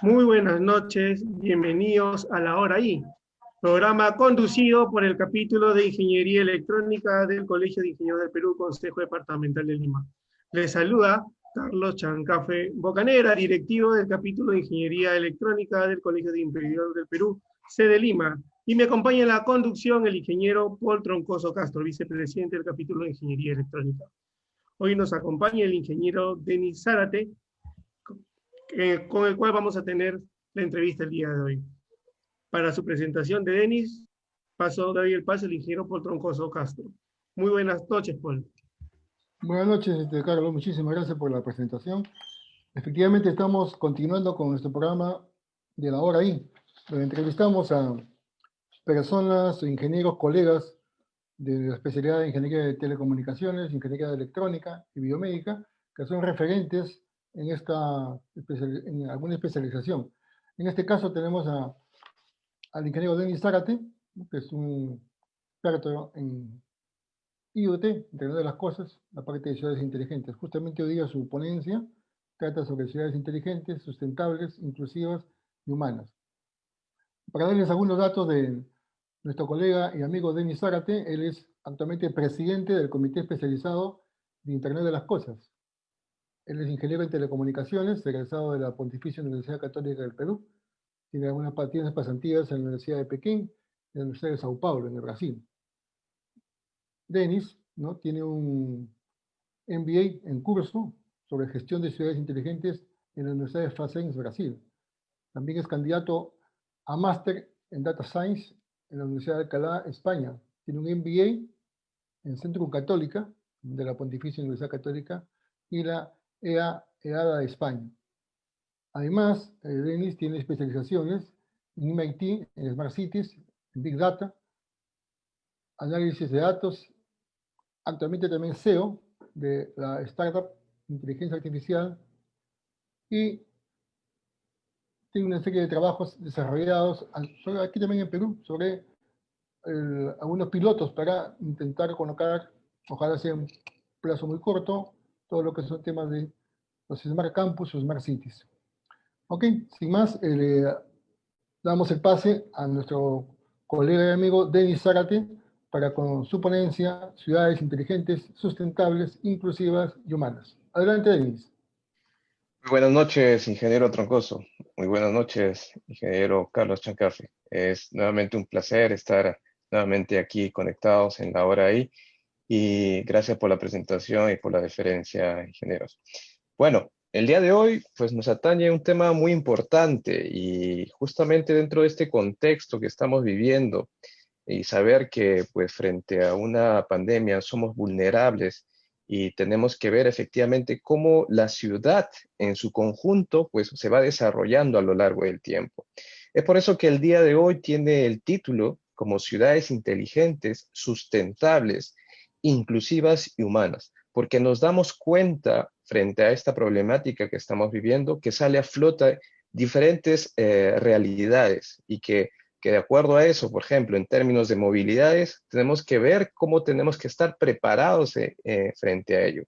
Muy buenas noches, bienvenidos a La Hora I, programa conducido por el capítulo de Ingeniería Electrónica del Colegio de Ingenieros del Perú, Consejo Departamental de Lima. Les saluda Carlos Chancafe Bocanera, directivo del capítulo de Ingeniería Electrónica del Colegio de Ingenieros del Perú, sede Lima, y me acompaña en la conducción el ingeniero Paul Troncoso Castro, vicepresidente del capítulo de Ingeniería Electrónica. Hoy nos acompaña el ingeniero Denis Zárate, con el cual vamos a tener la entrevista el día de hoy. Para su presentación de Denis, doy el paso al ingeniero Paul Troncoso Castro. Muy buenas noches, Paul. Buenas noches, Carlos. Muchísimas gracias por la presentación. Efectivamente, estamos continuando con nuestro programa de La Hora I, donde entrevistamos a personas, ingenieros, colegas de la especialidad de Ingeniería de Telecomunicaciones, Ingeniería de Electrónica y Biomédica, que son referentes en alguna especialización. En este caso tenemos al ingeniero Denis Zárate, que es un experto en IoT, Internet de las Cosas, la parte de ciudades inteligentes. Justamente hoy día su ponencia trata sobre ciudades inteligentes, sustentables, inclusivas y humanas. Para darles algunos datos de nuestro colega y amigo Denis Zárate, él es actualmente presidente del Comité Especializado de Internet de las Cosas. Él es ingeniero en telecomunicaciones, egresado de la Pontificia Universidad Católica del Perú. Tiene algunas pasantías en la Universidad de Pekín y en la Universidad de Sao Paulo, en el Brasil. Denis, ¿no?, tiene un MBA en curso sobre gestión de ciudades inteligentes en la Universidad de Facens, Brasil. También es candidato a máster en Data Science en la Universidad de Alcalá, España. Tiene un MBA en Centrum Católica, de la Pontificia Universidad Católica, y la EADA de España. Además, Denis tiene especializaciones en MIT, en Smart Cities, en Big Data, análisis de datos, actualmente también CEO de la startup Inteligencia Artificial, y tiene una serie de trabajos desarrollados aquí también en Perú sobre algunos pilotos para intentar colocar, ojalá sea un plazo muy corto, todo lo que son temas de los Smart Campus o Smart Cities. Ok, sin más, le damos el pase a nuestro colega y amigo Denis Zárate para con su ponencia Ciudades Inteligentes, Sustentables, Inclusivas y Humanas. Adelante, Denis. Muy buenas noches, ingeniero Troncoso. Muy buenas noches, ingeniero Carlos Chancafe. Es nuevamente un placer estar nuevamente aquí conectados en La Hora I, y gracias por la presentación y por la deferencia, ingenieros. Bueno, el día de hoy pues nos atañe un tema muy importante, y justamente dentro de este contexto que estamos viviendo y saber que pues frente a una pandemia somos vulnerables y tenemos que ver efectivamente cómo la ciudad en su conjunto pues se va desarrollando a lo largo del tiempo. Es por eso que el día de hoy tiene el título como Ciudades Inteligentes, Sustentables, Inclusivas y Humanas, porque nos damos cuenta frente a esta problemática que estamos viviendo que sale a flote diferentes realidades, y que de acuerdo a eso, por ejemplo, en términos de movilidades, tenemos que ver cómo tenemos que estar preparados frente a ello.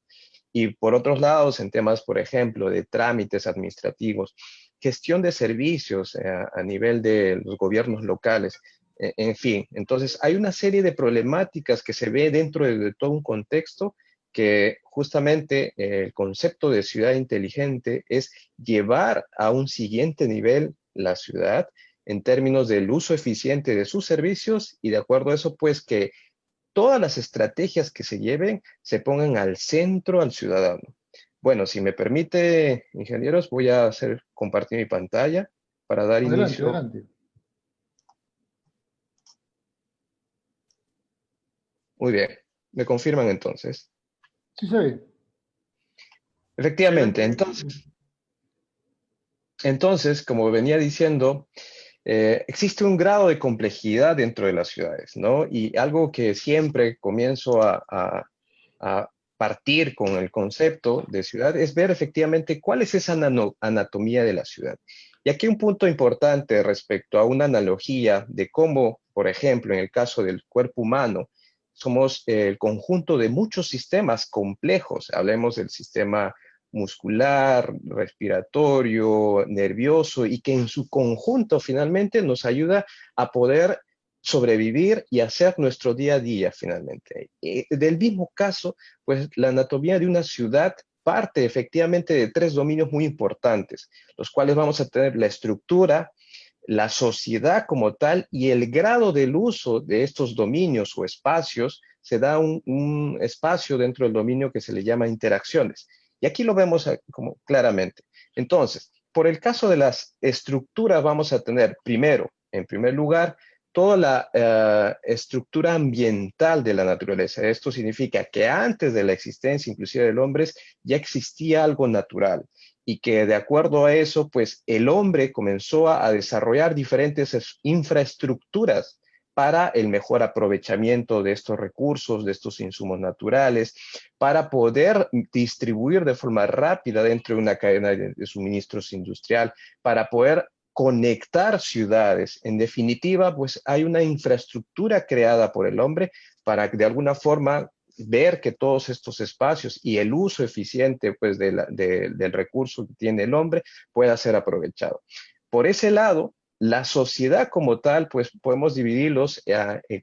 Y por otros lados, en temas, por ejemplo, de trámites administrativos, gestión de servicios a nivel de los gobiernos locales, en fin. Entonces, hay una serie de problemáticas que se ve dentro de todo un contexto que justamente el concepto de ciudad inteligente es llevar a un siguiente nivel la ciudad en términos del uso eficiente de sus servicios, y de acuerdo a eso, pues que todas las estrategias que se lleven se pongan al centro al ciudadano. Bueno, si me permite, ingenieros, voy a compartir mi pantalla para dar inicio. Adelante. Muy bien, ¿me confirman entonces? Sí, se ve. Efectivamente, entonces, como venía diciendo, existe un grado de complejidad dentro de las ciudades, ¿no? Y algo que siempre comienzo a partir con el concepto de ciudad es ver efectivamente cuál es esa anatomía de la ciudad. Y aquí un punto importante respecto a una analogía de cómo, por ejemplo, en el caso del cuerpo humano, somos el conjunto de muchos sistemas complejos. Hablemos del sistema muscular, respiratorio, nervioso, y que en su conjunto finalmente nos ayuda a poder sobrevivir y hacer nuestro día a día finalmente. Del mismo caso, pues la anatomía de una ciudad parte efectivamente de tres dominios muy importantes, los cuales vamos a tener la estructura, la sociedad como tal, y el grado del uso de estos dominios o espacios se da un espacio dentro del dominio que se le llama interacciones. Y aquí lo vemos como claramente. Entonces, por el caso de las estructuras vamos a tener primero, en primer lugar, toda la estructura ambiental de la naturaleza. Esto significa que antes de la existencia inclusive del hombre ya existía algo natural, y que de acuerdo a eso, pues el hombre comenzó a desarrollar diferentes infraestructuras para el mejor aprovechamiento de estos recursos, de estos insumos naturales, para poder distribuir de forma rápida dentro de una cadena de suministros industrial, para poder conectar ciudades. En definitiva, pues hay una infraestructura creada por el hombre para de alguna forma ver que todos estos espacios y el uso eficiente pues, del recurso que tiene el hombre pueda ser aprovechado. Por ese lado, la sociedad como tal, pues podemos dividirlos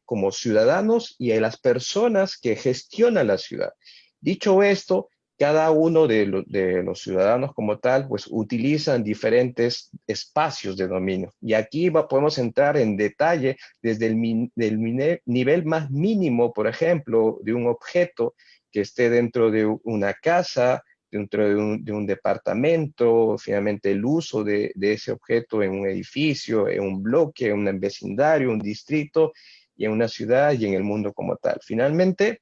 como ciudadanos y a las personas que gestionan la ciudad. Dicho esto, cada uno de los ciudadanos como tal, pues utilizan diferentes espacios de dominio. Y aquí podemos entrar en detalle desde el nivel más mínimo, por ejemplo, de un objeto que esté dentro de una casa, dentro de un departamento, finalmente el uso de ese objeto en un edificio, en un bloque, en un vecindario, un distrito, y en una ciudad y en el mundo como tal. Finalmente,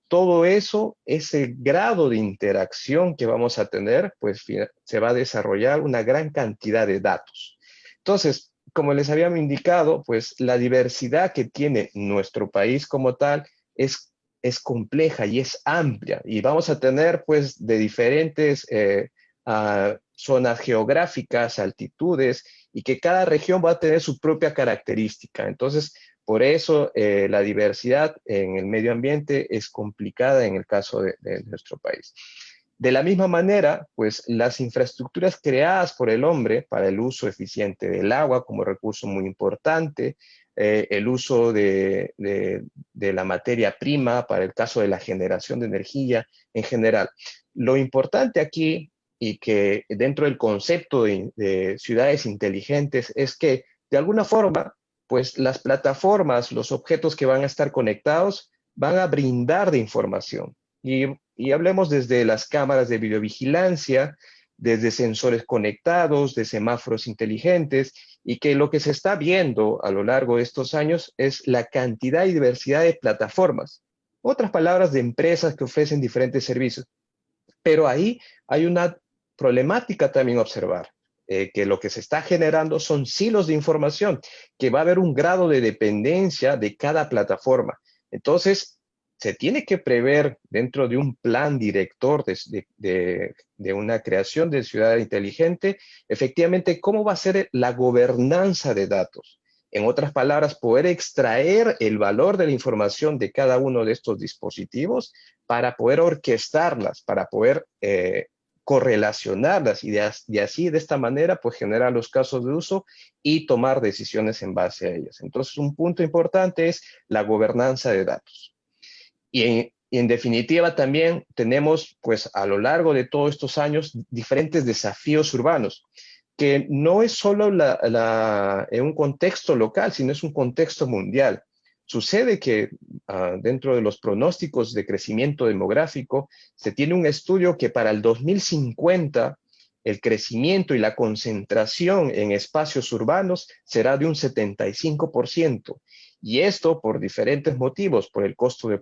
todo eso, ese grado de interacción que vamos a tener, pues se va a desarrollar una gran cantidad de datos. Entonces, como les habíamos indicado, pues la diversidad que tiene nuestro país como tal es compleja y es amplia, y vamos a tener pues de diferentes zonas geográficas, altitudes, y que cada región va a tener su propia característica. Entonces, por eso la diversidad en el medio ambiente es complicada en el caso de nuestro país. De la misma manera, pues las infraestructuras creadas por el hombre para el uso eficiente del agua como recurso muy importante, el uso de la materia prima para el caso de la generación de energía en general. Lo importante aquí, y que dentro del concepto de ciudades inteligentes, es que de alguna forma, pues las plataformas, los objetos que van a estar conectados, van a brindar de información. Y hablemos desde las cámaras de videovigilancia, desde sensores conectados, de semáforos inteligentes, y que lo que se está viendo a lo largo de estos años es la cantidad y diversidad de plataformas. Otras palabras, de empresas que ofrecen diferentes servicios. Pero ahí hay una problemática también a observar. Que lo que se está generando son silos de información, que va a haber un grado de dependencia de cada plataforma. Entonces, se tiene que prever dentro de un plan director de una creación de ciudad inteligente, efectivamente, cómo va a ser la gobernanza de datos. En otras palabras, poder extraer el valor de la información de cada uno de estos dispositivos para poder orquestarlas, para poder correlacionarlas, y así de esta manera pues generar los casos de uso y tomar decisiones en base a ellas. Entonces, un punto importante es la gobernanza de datos. Y en definitiva también tenemos pues a lo largo de todos estos años diferentes desafíos urbanos, que no es solo en un contexto local, sino es un contexto mundial. Sucede que dentro de los pronósticos de crecimiento demográfico, se tiene un estudio que para el 2050 el crecimiento y la concentración en espacios urbanos será de un 75%. Y esto por diferentes motivos, por el costo de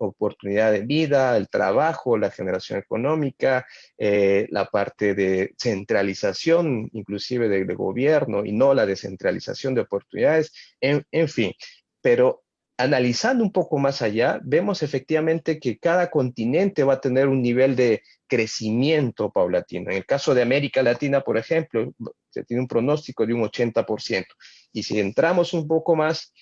oportunidad de vida, el trabajo, la generación económica, la parte de centralización inclusive del gobierno y no la descentralización de oportunidades, en fin. Pero analizando un poco más allá, vemos efectivamente que cada continente va a tener un nivel de crecimiento paulatino. En el caso de América Latina, por ejemplo, se tiene un pronóstico de un 80%. Y si entramos un poco más,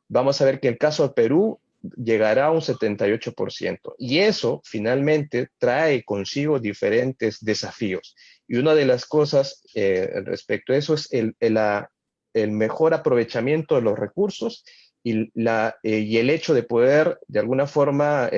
vamos a ver que el caso de Perú llegará a un 78%. Y eso finalmente trae consigo diferentes desafíos. Y una de las cosas respecto a eso es el mejor aprovechamiento de los recursos y el hecho de poder, de alguna forma,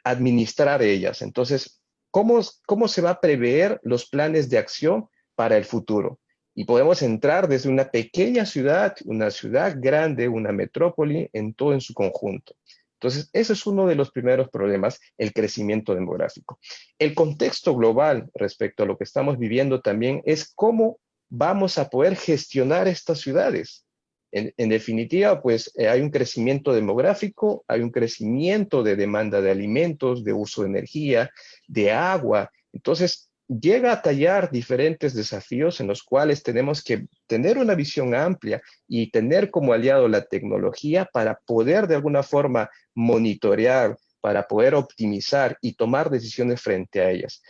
administrar ellas. Entonces, ¿cómo se va a prever los planes de acción para el futuro? Y podemos entrar desde una pequeña ciudad, una ciudad grande, una metrópoli, en todo en su conjunto. Entonces, ese es uno de los primeros problemas, el crecimiento demográfico. El contexto global respecto a lo que estamos viviendo también es cómo vamos a poder gestionar estas ciudades. En definitiva, pues hay un crecimiento demográfico, hay un crecimiento de demanda de alimentos, de uso de energía, de agua. Entonces, llega a tallar diferentes desafíos en los cuales tenemos que tener una visión amplia y tener como aliado la tecnología para poder de alguna forma monitorear, para poder optimizar y tomar decisiones frente a ellas.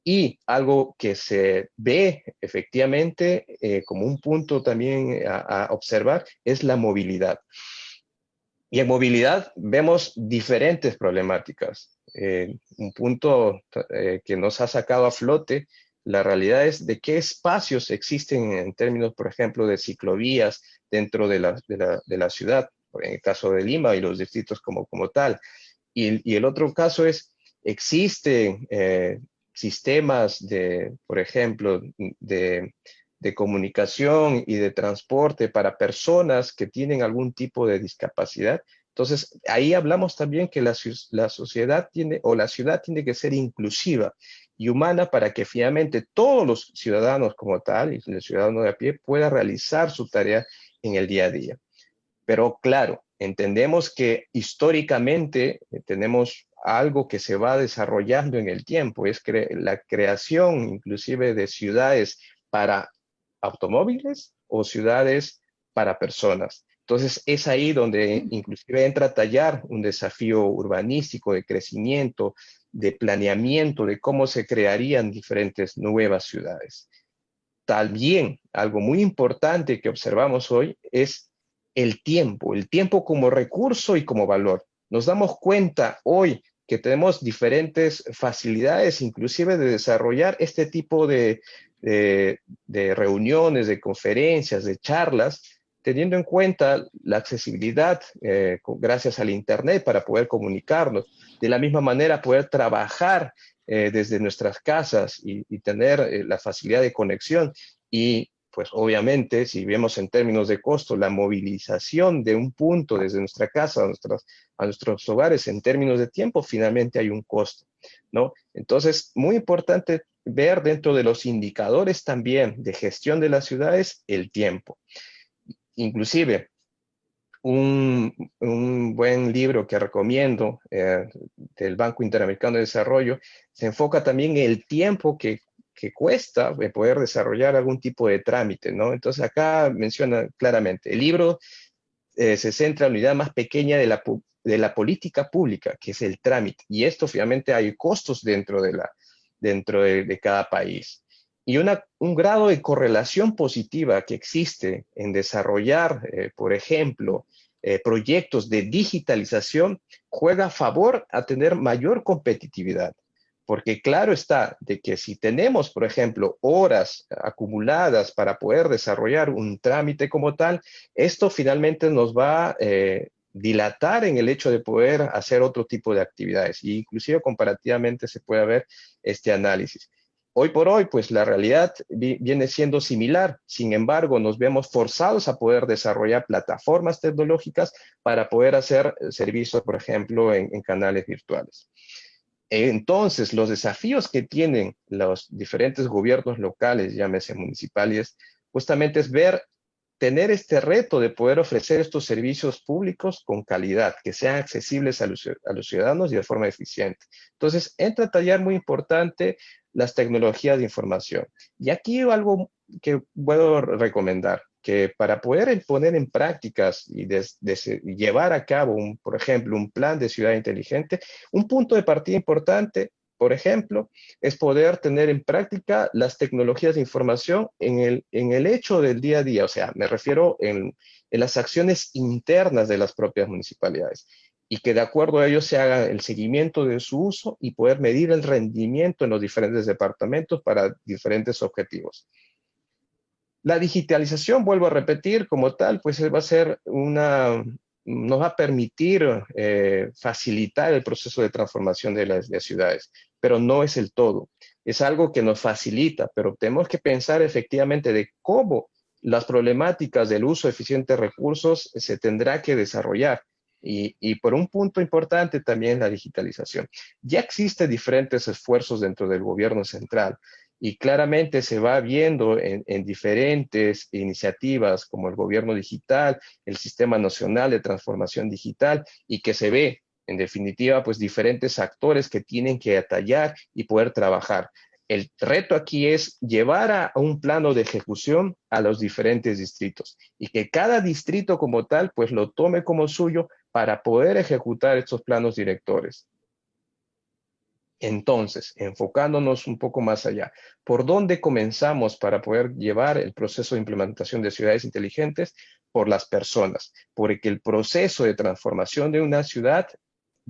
Y algo que se ve efectivamente como un punto también a observar es la movilidad. Y en movilidad vemos diferentes problemáticas. Un punto que nos ha sacado a flote la realidad es de qué espacios existen en términos, por ejemplo, de ciclovías dentro de la ciudad, en el caso de Lima y los distritos como tal. Y el otro caso es, existen sistemas por ejemplo, de comunicación y de transporte para personas que tienen algún tipo de discapacidad. Entonces, ahí hablamos también que la sociedad tiene, o la ciudad tiene que ser inclusiva y humana para que finalmente todos los ciudadanos como tal, y el ciudadano de a pie, pueda realizar su tarea en el día a día. Pero claro, entendemos que históricamente tenemos algo que se va desarrollando en el tiempo, es la creación inclusive de ciudades para automóviles o ciudades para personas. Entonces es ahí donde inclusive entra a tallar un desafío urbanístico de crecimiento, de planeamiento, de cómo se crearían diferentes nuevas ciudades. También algo muy importante que observamos hoy es el tiempo como recurso y como valor. Nos damos cuenta hoy que tenemos diferentes facilidades, inclusive de desarrollar este tipo de reuniones, de conferencias, de charlas, teniendo en cuenta la accesibilidad gracias al Internet para poder comunicarnos. De la misma manera, poder trabajar desde nuestras casas y tener la facilidad de conexión. Y pues obviamente, si vemos en términos de costo, la movilización de un punto desde nuestra casa a nuestros hogares en términos de tiempo, finalmente hay un costo, ¿no? Entonces, muy importante ver dentro de los indicadores también de gestión de las ciudades el tiempo. Inclusive, un buen libro que recomiendo del Banco Interamericano de Desarrollo se enfoca también en el tiempo que cuesta poder desarrollar algún tipo de trámite, ¿no? Entonces acá menciona claramente, el libro se centra en la unidad más pequeña de la política pública, que es el trámite, y esto obviamente hay costos dentro de cada país. Y un grado de correlación positiva que existe en desarrollar, por ejemplo, proyectos de digitalización, juega a favor a tener mayor competitividad. Porque claro está de que si tenemos, por ejemplo, horas acumuladas para poder desarrollar un trámite como tal, esto finalmente nos va a dilatar en el hecho de poder hacer otro tipo de actividades. Y inclusive comparativamente se puede ver este análisis. Hoy por hoy, pues la realidad viene siendo similar. Sin embargo, nos vemos forzados a poder desarrollar plataformas tecnológicas para poder hacer servicios, por ejemplo, en canales virtuales. Entonces, los desafíos que tienen los diferentes gobiernos locales, llámese municipales, justamente es tener este reto de poder ofrecer estos servicios públicos con calidad, que sean accesibles a los ciudadanos y de forma eficiente. Entonces, entra a tallar muy importante las tecnologías de información. Y aquí algo que puedo recomendar, que para poder poner en prácticas y llevar a cabo, por ejemplo, un plan de ciudad inteligente, un punto de partida importante, por ejemplo, es poder tener en práctica las tecnologías de información en el hecho del día a día. O sea, me refiero en en las acciones internas de las propias municipalidades y que de acuerdo a ello se haga el seguimiento de su uso y poder medir el rendimiento en los diferentes departamentos para diferentes objetivos. La digitalización, vuelvo a repetir, como tal, pues va a ser nos va a permitir facilitar el proceso de transformación de las ciudades, pero no es el todo. Es algo que nos facilita, pero tenemos que pensar efectivamente de cómo las problemáticas del uso eficiente de recursos se tendrá que desarrollar. Y por un punto importante también la digitalización. Ya existen diferentes esfuerzos dentro del gobierno central y claramente se va viendo en diferentes iniciativas como el gobierno digital, el Sistema Nacional de Transformación Digital, y que se ve, en definitiva, pues diferentes actores que tienen que atallar y poder trabajar. El reto aquí es llevar a un plano de ejecución a los diferentes distritos y que cada distrito como tal pues lo tome como suyo para poder ejecutar estos planos directores. Entonces, enfocándonos un poco más allá, ¿por dónde comenzamos para poder llevar el proceso de implementación de ciudades inteligentes? Por las personas, porque el proceso de transformación de una ciudad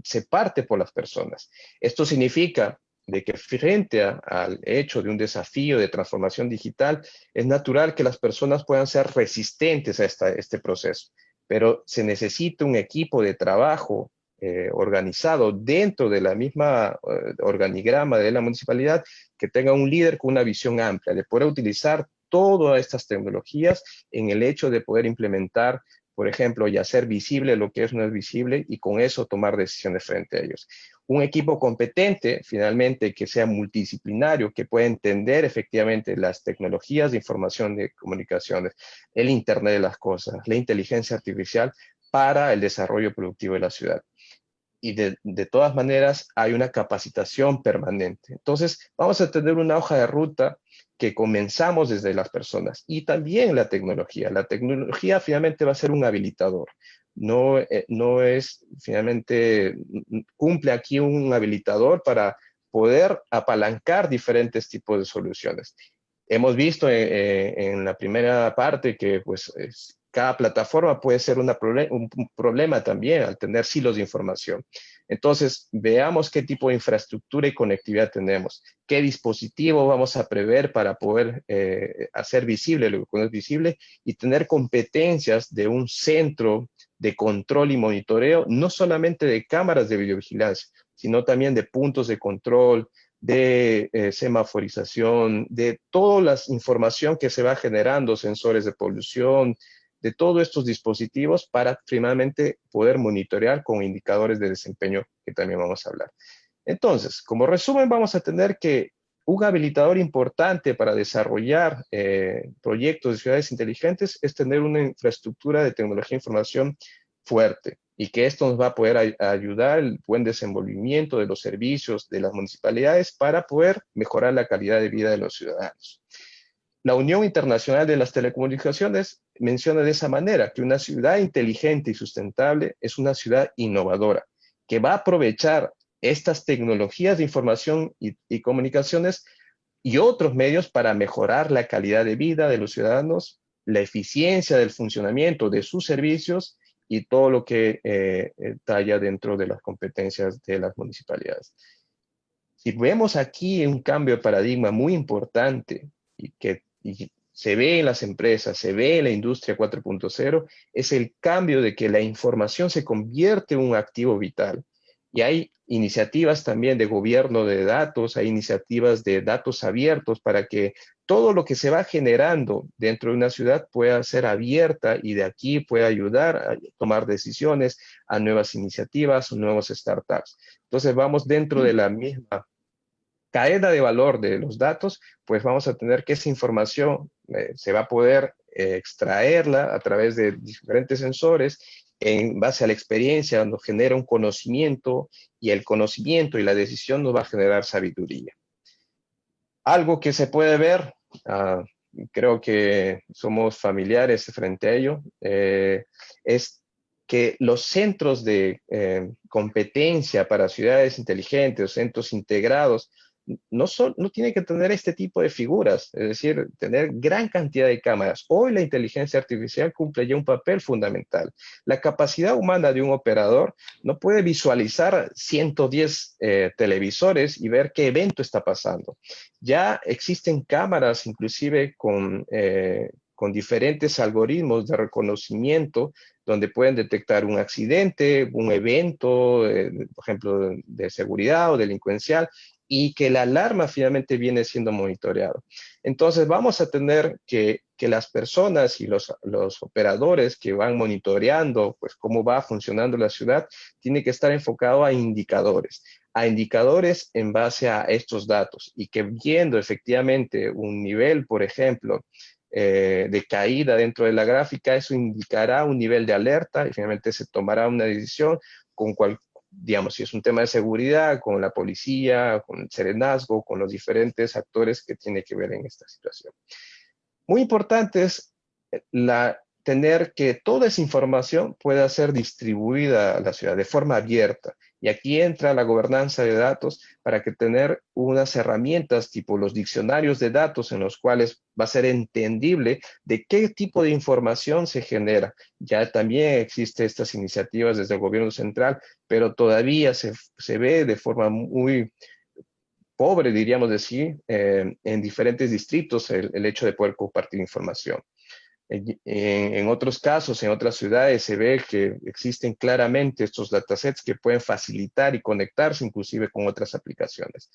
se parte por las personas. Esto significa de que frente al hecho de un desafío de transformación digital, es natural que las personas puedan ser resistentes a este proceso, pero se necesita un equipo de trabajo organizado dentro de la misma organigrama de la municipalidad que tenga un líder con una visión amplia, de poder utilizar todas estas tecnologías en el hecho de poder implementar, por ejemplo, y hacer visible lo que no es visible y con eso tomar decisiones frente a ellos. Un equipo competente, finalmente, que sea multidisciplinario, que pueda entender efectivamente las tecnologías de información de comunicaciones, el Internet de las cosas, la inteligencia artificial para el desarrollo productivo de la ciudad. Y de todas maneras hay una capacitación permanente. Entonces, vamos a tener una hoja de ruta que comenzamos desde las personas y también la tecnología. La tecnología finalmente va a ser un habilitador. No es finalmente, cumple aquí un habilitador para poder apalancar diferentes tipos de soluciones. Hemos visto en la primera parte que pues cada plataforma puede ser un problema también al tener silos de información. Entonces, veamos qué tipo de infraestructura y conectividad tenemos, qué dispositivo vamos a prever para poder hacer visible lo que no es visible y tener competencias de un centro de control y monitoreo, no solamente de cámaras de videovigilancia, sino también de puntos de control, de semaforización, de toda la información que se va generando, sensores de polución, de todos estos dispositivos para finalmente poder monitorear con indicadores de desempeño que también vamos a hablar. Entonces, como resumen, vamos a tener que un habilitador importante para desarrollar proyectos de ciudades inteligentes es tener una infraestructura de tecnología de información fuerte y que esto nos va a poder ayudar el buen desenvolvimiento de los servicios de las municipalidades para poder mejorar la calidad de vida de los ciudadanos. La Unión Internacional de las Telecomunicaciones menciona de esa manera que una ciudad inteligente y sustentable es una ciudad innovadora, que va a aprovechar estas tecnologías de información y comunicaciones y otros medios para mejorar la calidad de vida de los ciudadanos, la eficiencia del funcionamiento de sus servicios y todo lo que talla dentro de las competencias de las municipalidades. Si vemos aquí un cambio de paradigma muy importante y se ve en las empresas, se ve en la industria 4.0, es el cambio de que la información se convierte en un activo vital. Y hay iniciativas también de gobierno de datos, hay iniciativas de datos abiertos para que todo lo que se va generando dentro de una ciudad pueda ser abierta y de aquí pueda ayudar a tomar decisiones, a nuevas iniciativas, nuevos startups. Entonces vamos dentro de la misma cadena de valor de los datos, pues vamos a tener que esa información se va a poder extraerla a través de diferentes sensores en base a la experiencia, nos genera un conocimiento y el conocimiento y la decisión nos va a generar sabiduría. Algo que se puede ver, creo que somos familiares frente a ello, es que los centros de competencia para ciudades inteligentes, centros integrados, no tiene que tener este tipo de figuras, es decir, tener gran cantidad de cámaras. Hoy la inteligencia artificial cumple ya un papel fundamental. La capacidad humana de un operador no puede visualizar 110 televisores y ver qué evento está pasando. Ya existen cámaras, inclusive con diferentes algoritmos de reconocimiento, donde pueden detectar un accidente, un evento, por ejemplo, de seguridad o delincuencial, y que la alarma finalmente viene siendo monitoreado. Entonces vamos a tener que las personas y los operadores que van monitoreando pues cómo va funcionando la ciudad, tiene que estar enfocado a indicadores en base a estos datos, y que viendo efectivamente un nivel, por ejemplo, de caída dentro de la gráfica, eso indicará un nivel de alerta y finalmente se tomará una decisión con cual, digamos, si es un tema de seguridad, con la policía, con el serenazgo, con los diferentes actores que tiene que ver en esta situación. Muy importante es tener que toda esa información pueda ser distribuida a la ciudad de forma abierta. Y aquí entra la gobernanza de datos para que tener unas herramientas tipo los diccionarios de datos en los cuales va a ser entendible de qué tipo de información se genera. Ya también existen estas iniciativas desde el gobierno central, pero todavía se ve de forma muy pobre, diríamos decir, en diferentes distritos el hecho de poder compartir información. En otros casos, en otras ciudades, se ve que existen claramente estos datasets que pueden facilitar y conectarse inclusive con otras aplicaciones.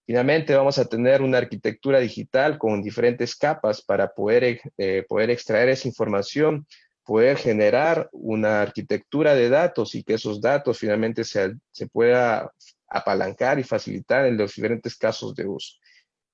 Finalmente, vamos a tener una arquitectura digital con diferentes capas para poder extraer esa información, poder generar una arquitectura de datos y que esos datos finalmente se pueda apalancar y facilitar en los diferentes casos de uso.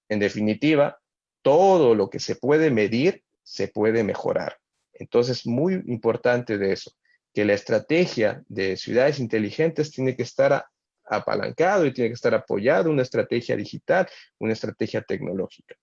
En definitiva, todo lo que se puede medir se puede mejorar. Entonces, muy importante de eso, que la estrategia de ciudades inteligentes tiene que estar apalancado y tiene que estar apoyado una estrategia digital, una estrategia tecnológica.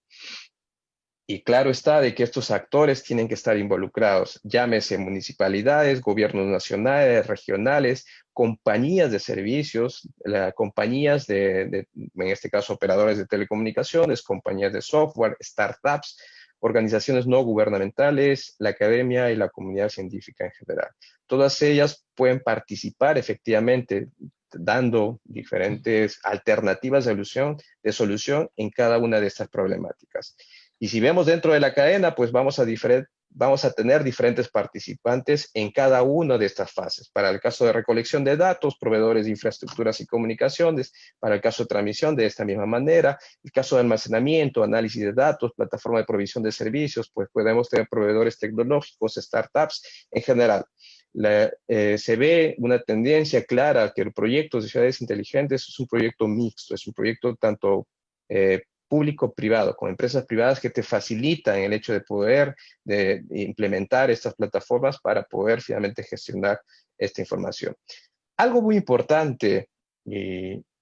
Y claro está de que estos actores tienen que estar involucrados, llámese municipalidades, gobiernos nacionales, regionales, compañías de servicios, compañías en este caso, operadores de telecomunicaciones, compañías de software, startups, organizaciones no gubernamentales, la academia y la comunidad científica en general. Todas ellas pueden participar efectivamente dando diferentes alternativas de solución en cada una de estas problemáticas. Y si vemos dentro de la cadena, pues vamos a tener diferentes participantes en cada una de estas fases. Para el caso de recolección de datos, proveedores de infraestructuras y comunicaciones. Para el caso de transmisión, de esta misma manera. El caso de almacenamiento, análisis de datos, plataforma de provisión de servicios, pues podemos tener proveedores tecnológicos, startups en general. Se ve una tendencia clara que el proyecto de ciudades inteligentes es un proyecto mixto, es un proyecto tanto público-privado, con empresas privadas que te facilitan el hecho de poder implementar estas plataformas para poder finalmente gestionar esta información. Algo muy importante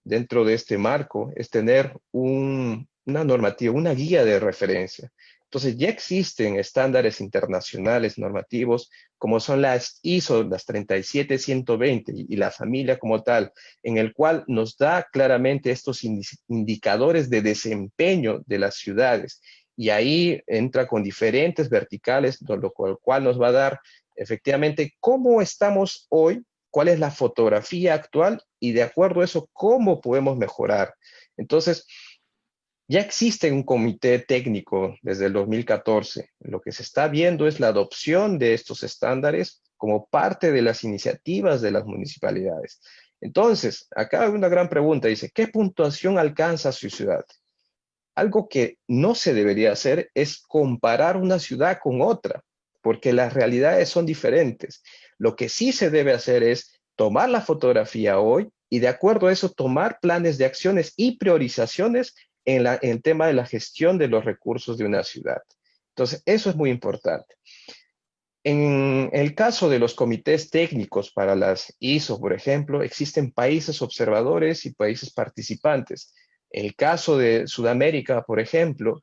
dentro de este marco es tener una normativa, una guía de referencia. Entonces ya existen estándares internacionales normativos como son las ISO, las 37120 y la familia como tal, en el cual nos da claramente estos indicadores de desempeño de las ciudades. Y ahí entra con diferentes verticales, lo cual nos va a dar efectivamente cómo estamos hoy, cuál es la fotografía actual y de acuerdo a eso, cómo podemos mejorar. Entonces, ya existe un comité técnico desde el 2014. Lo que se está viendo es la adopción de estos estándares como parte de las iniciativas de las municipalidades. Entonces, acá hay una gran pregunta. Dice, ¿qué puntuación alcanza su ciudad? Algo que no se debería hacer es comparar una ciudad con otra, porque las realidades son diferentes. Lo que sí se debe hacer es tomar la fotografía hoy y de acuerdo a eso tomar planes de acciones y priorizaciones en el tema de la gestión de los recursos de una ciudad. Entonces, eso es muy importante. En el caso de los comités técnicos para las ISO, por ejemplo, existen países observadores y países participantes. En el caso de Sudamérica, por ejemplo,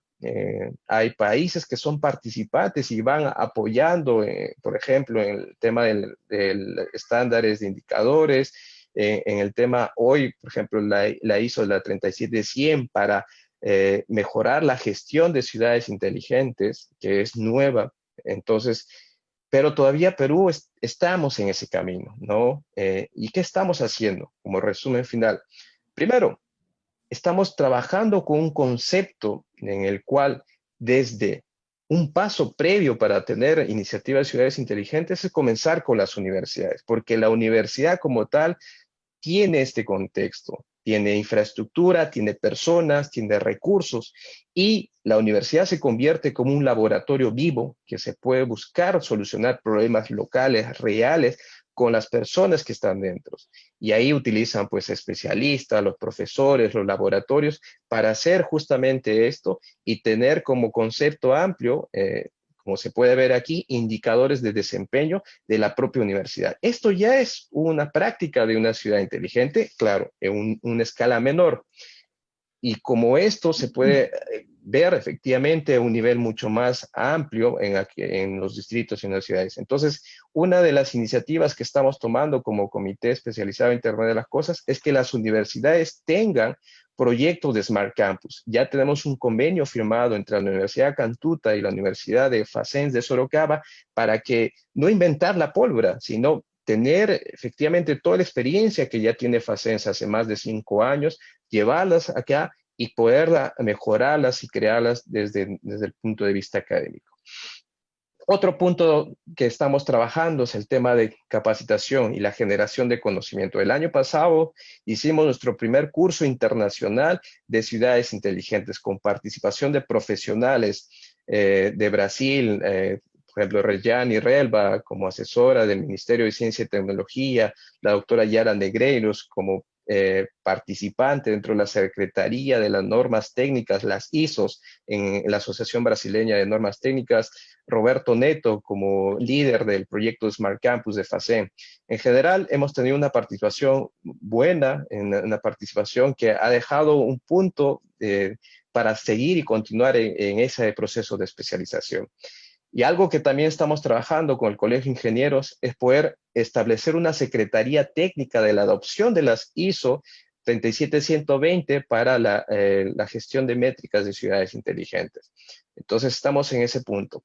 hay países que son participantes y van apoyando, por ejemplo, en el tema del estándares de indicadores, en el tema hoy, por ejemplo, la ISO, la 37100, para mejorar la gestión de ciudades inteligentes, que es nueva. Entonces, pero todavía Perú estamos en ese camino, ¿no? ¿Y qué estamos haciendo? Como resumen final. Primero, estamos trabajando con un concepto en el cual desde un paso previo para tener iniciativas de ciudades inteligentes es comenzar con las universidades, porque la universidad como tal tiene este contexto, tiene infraestructura, tiene personas, tiene recursos, y la universidad se convierte como un laboratorio vivo que se puede buscar solucionar problemas locales, reales, con las personas que están dentro. Y ahí utilizan pues especialistas, los profesores, los laboratorios para hacer justamente esto y tener como concepto amplio, como se puede ver aquí, indicadores de desempeño de la propia universidad. Esto ya es una práctica de una ciudad inteligente, claro, en una escala menor. Y como esto se puede ver efectivamente a un nivel mucho más amplio en los distritos y en las ciudades. Entonces, una de las iniciativas que estamos tomando como Comité Especializado en Internet de las Cosas es que las universidades tengan proyectos de Smart Campus. Ya tenemos un convenio firmado entre la Universidad Cantuta y la Universidad de Facens de Sorocaba para que no inventar la pólvora, sino tener efectivamente toda la experiencia que ya tiene Facens hace más de 5 años, llevarlas acá y poder mejorarlas y crearlas desde el punto de vista académico. Otro punto que estamos trabajando es el tema de capacitación y la generación de conocimiento. El año pasado hicimos nuestro primer curso internacional de ciudades inteligentes con participación de profesionales de Brasil, por ejemplo, Rejane Relva como asesora del Ministerio de Ciencia y Tecnología, la doctora Yara Negreiros como participante dentro de la Secretaría de las Normas Técnicas, las ISOs, en la Asociación Brasileña de Normas Técnicas, Roberto Neto como líder del proyecto Smart Campus de FACEN. En general, hemos tenido una participación buena, una participación que ha dejado un punto para seguir y continuar en ese proceso de especialización. Y algo que también estamos trabajando con el Colegio de Ingenieros es poder establecer una secretaría técnica de la adopción de las ISO 37120 para la gestión de métricas de ciudades inteligentes. Entonces estamos en ese punto.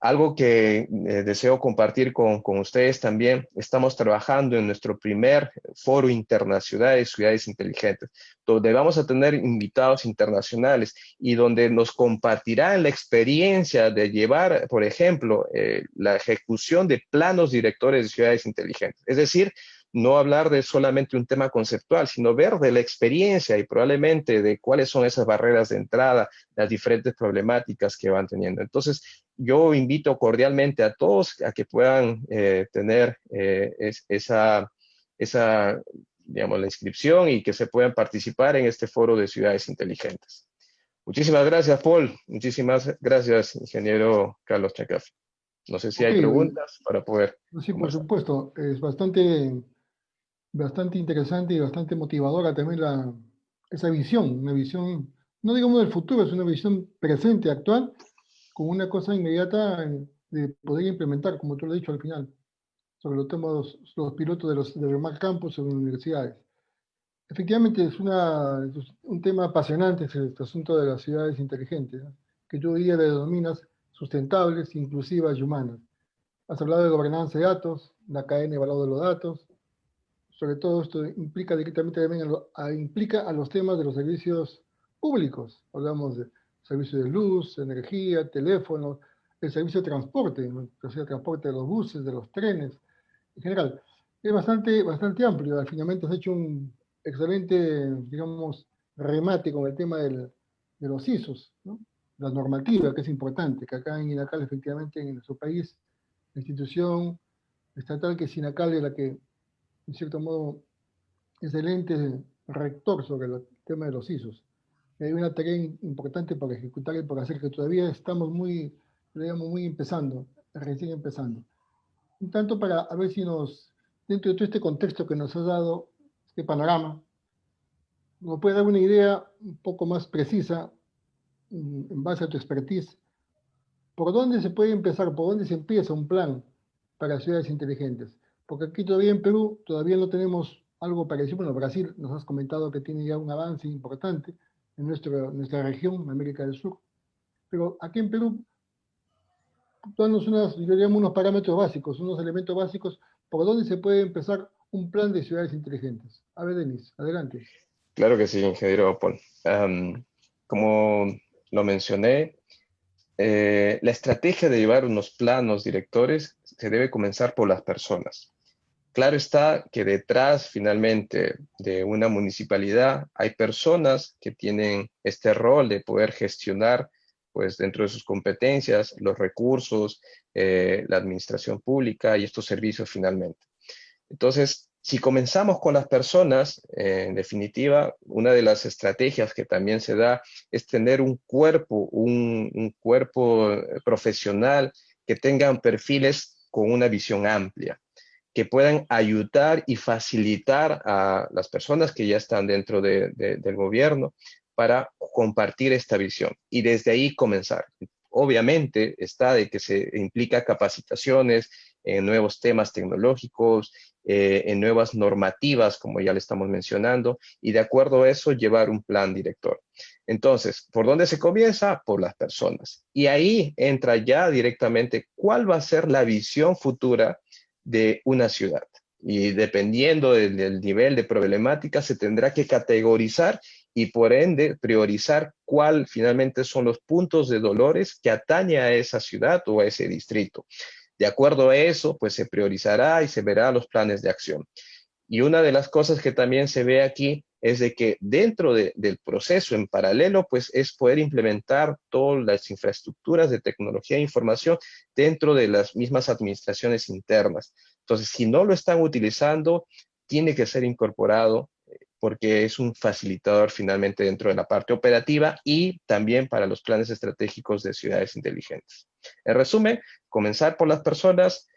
Algo que deseo compartir con ustedes también, estamos trabajando en nuestro primer foro internacional de ciudades inteligentes, donde vamos a tener invitados internacionales y donde nos compartirán la experiencia de llevar, por ejemplo, la ejecución de planos directores de ciudades inteligentes. Es decir, no hablar de solamente un tema conceptual, sino ver de la experiencia y probablemente de cuáles son esas barreras de entrada, las diferentes problemáticas que van teniendo. Entonces, yo invito cordialmente a todos a que puedan tener digamos, la inscripción y que se puedan participar en este foro de ciudades inteligentes. Muchísimas gracias, Paul. Muchísimas gracias, ingeniero Carlos Chacafi. No sé si hay preguntas para poder Sí, por conversar. supuesto. Es bastante interesante y bastante motivadora también esa visión, una visión, no digamos del futuro, es una visión presente, actual, con una cosa inmediata de poder implementar, como tú lo has dicho al final, sobre los temas, los pilotos de los demás campus en universidades. Efectivamente, es un tema apasionante este asunto de las ciudades inteligentes, ¿no? Que tú hoy día le denominas sustentables, inclusivas y humanas. Has hablado de gobernanza de datos, la cadena de valor de los datos. Sobre todo esto implica directamente también implica a los temas de los servicios públicos. Hablamos de servicios de luz, energía, teléfono, el servicio de transporte, ¿no? O sea, el transporte de los buses, de los trenes, en general. Es bastante amplio. Finalmente has hecho un excelente, digamos, remate con el tema de los ISOs, ¿no? La normativa, que es importante, que acá en INACAL, efectivamente, en nuestro país, la institución estatal que es INACAL es la que, en cierto modo, es el ente rector sobre el tema de los ISOs. Y hay una tarea importante para ejecutar y para hacer, que todavía estamos digamos, muy empezando, recién empezando. Un tanto para a ver si dentro de todo este contexto que nos has dado, este panorama, nos puede dar una idea un poco más precisa, en base a tu expertise, por dónde se puede empezar, por dónde se empieza un plan para ciudades inteligentes. Porque aquí todavía en Perú, todavía no tenemos algo parecido. Bueno, Brasil nos has comentado que tiene ya un avance importante en nuestra región, América del Sur. Pero aquí en Perú, danos yo diría unos parámetros básicos, unos elementos básicos por donde se puede empezar un plan de ciudades inteligentes. A ver, Denis, adelante. Claro que sí, ingeniero Paul. Como lo mencioné, la estrategia de llevar unos planos directores se debe comenzar por las personas. Claro está que detrás finalmente de una municipalidad hay personas que tienen este rol de poder gestionar, pues dentro de sus competencias, los recursos, la administración pública y estos servicios finalmente. Entonces, si comenzamos con las personas, en definitiva, una de las estrategias que también se da es tener un cuerpo profesional que tengan perfiles con una visión amplia, que puedan ayudar y facilitar a las personas que ya están dentro del gobierno para compartir esta visión y desde ahí comenzar. Obviamente está de que se implica capacitaciones en nuevos temas tecnológicos, en nuevas normativas, como ya le estamos mencionando, y de acuerdo a eso llevar un plan director. Entonces, ¿por dónde se comienza? Por las personas. Y ahí entra ya directamente cuál va a ser la visión futura de una ciudad. Y dependiendo del nivel de problemática, se tendrá que categorizar y por ende priorizar cuál finalmente son los puntos de dolores que atañe a esa ciudad o a ese distrito. De acuerdo a eso, pues se priorizará y se verá los planes de acción. Y una de las cosas que también se ve aquí es de que dentro del proceso en paralelo, pues es poder implementar todas las infraestructuras de tecnología e información dentro de las mismas administraciones internas. Entonces, si no lo están utilizando, tiene que ser incorporado porque es un facilitador finalmente dentro de la parte operativa y también para los planes estratégicos de ciudades inteligentes. En resumen, comenzar por las personas,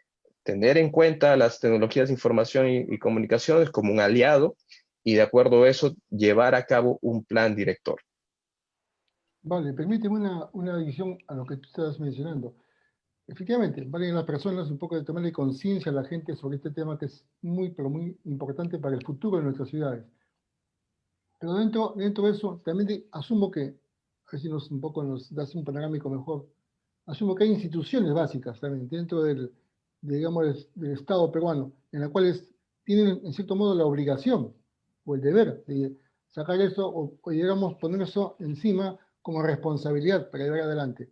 tener en cuenta las tecnologías de información y comunicaciones como un aliado y de acuerdo a eso llevar a cabo un plan director. Vale, permíteme una adición a lo que tú estás mencionando. Efectivamente, valen las personas un poco de tomarle conciencia a la gente sobre este tema que es muy, pero muy importante para el futuro de nuestras ciudades. Pero dentro de eso, también asumo que, a ver si un poco nos das un panorámico mejor, asumo que hay instituciones básicas también dentro digamos, del Estado peruano, en las cuales tienen en cierto modo la obligación o el deber de sacar eso o digamos, poner eso encima como responsabilidad para llevar adelante.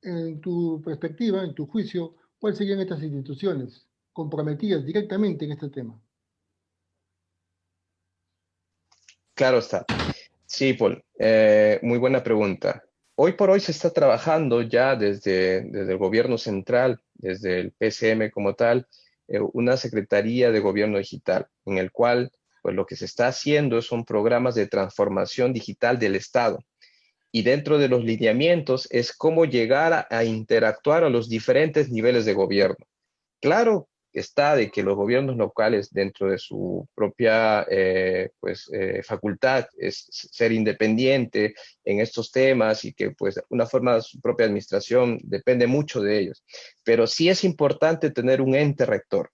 En tu perspectiva, en tu juicio, ¿cuáles serían estas instituciones comprometidas directamente en este tema? Claro está. Sí, Paul, muy buena pregunta. Hoy por hoy se está trabajando ya desde el gobierno central, desde el PCM como tal, una Secretaría de Gobierno Digital, en el cual pues, lo que se está haciendo son programas de transformación digital del Estado. Y dentro de los lineamientos es cómo llegar a interactuar a los diferentes niveles de gobierno. Claro está de que los gobiernos locales, dentro de su propia facultad, es ser independiente en estos temas y que, pues, de una forma, su propia administración depende mucho de ellos. Pero sí es importante tener un ente rector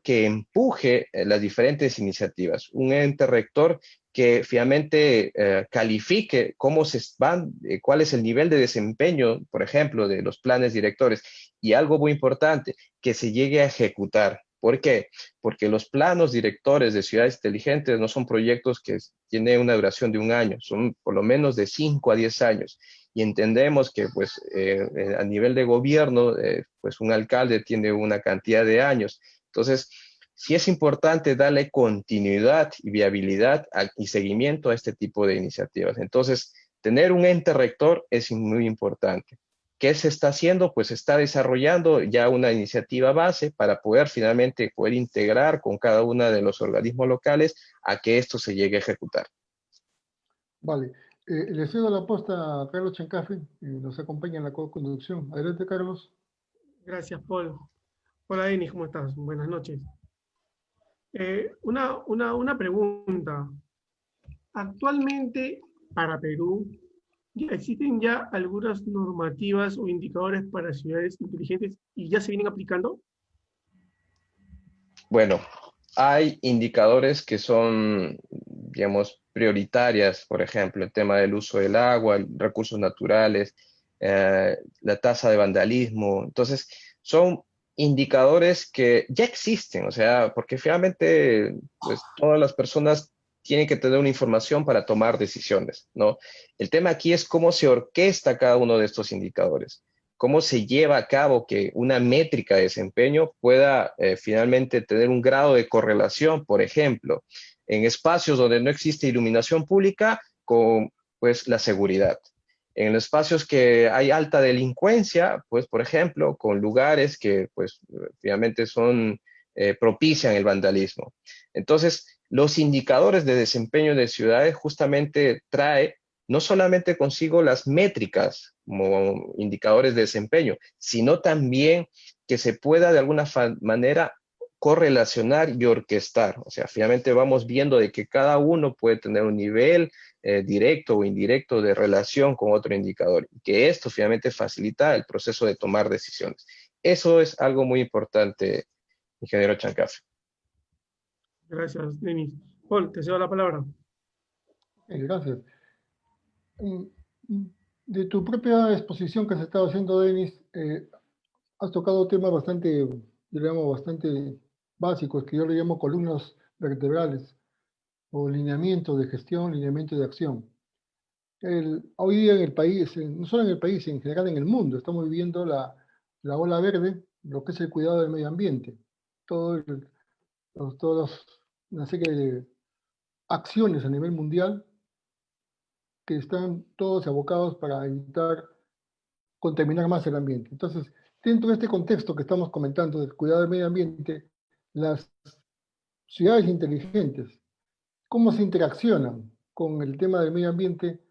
que empuje las diferentes iniciativas, un ente rector que finalmente califique cómo se van, cuál es el nivel de desempeño, por ejemplo, de los planes directores. Y algo muy importante, que se llegue a ejecutar. ¿Por qué? Porque los planos directores de ciudades inteligentes no son proyectos que tienen una duración de un año, son por lo menos de 5 a 10 años. Y entendemos que pues, a nivel de gobierno, pues un alcalde tiene una cantidad de años. Entonces, sí es importante darle continuidad y viabilidad y seguimiento a este tipo de iniciativas. Entonces, tener un ente rector es muy importante. ¿Qué se está haciendo? Pues se está desarrollando ya una iniciativa base para poder finalmente poder integrar con cada uno de los organismos locales a que esto se llegue a ejecutar. Vale. Le cedo la posta a Carlos Chancafe, nos acompaña en la co-conducción. Adelante, Carlos. Gracias, Paul. Hola, Denis, ¿cómo estás? Buenas noches. Una pregunta. Actualmente, para Perú, ¿existen ya algunas normativas o indicadores para ciudades inteligentes y ya se vienen aplicando? Bueno, hay indicadores que son, digamos, prioritarias, por ejemplo, el tema del uso del agua, recursos naturales, la tasa de vandalismo. Entonces, son indicadores que ya existen, o sea, porque finalmente, pues, todas las personas tienen que tener una información para tomar decisiones, ¿no? El tema aquí es cómo se orquesta cada uno de estos indicadores, cómo se lleva a cabo que una métrica de desempeño pueda finalmente tener un grado de correlación, por ejemplo, en espacios donde no existe iluminación pública con pues la seguridad. En los espacios que hay alta delincuencia, pues por ejemplo, con lugares que pues finalmente son propician el vandalismo. Entonces, los indicadores de desempeño de ciudades justamente trae no solamente consigo las métricas como indicadores de desempeño, sino también que se pueda de alguna manera correlacionar y orquestar. O sea, finalmente vamos viendo de que cada uno puede tener un nivel directo o indirecto de relación con otro indicador y que esto finalmente facilita el proceso de tomar decisiones. Eso es algo muy importante, ingeniero Chancafe. Gracias, Denis. Paul, te cedo la palabra. Gracias. Mm, mm, De tu propia exposición que se estaba haciendo, Denis, has tocado temas bastante, digamos, bastante básicos, que yo le llamo columnas vertebrales, o lineamiento de gestión, lineamiento de acción. Hoy día en el país, no solo en el país, en general en el mundo, estamos viviendo la ola verde, lo que es el cuidado del medio ambiente. Todo todos una serie de acciones a nivel mundial que están todos abocados para evitar contaminar más el ambiente. Entonces, dentro de este contexto que estamos comentando del cuidado del medio ambiente, las ciudades inteligentes, ¿cómo se interaccionan con el tema del medio ambiente,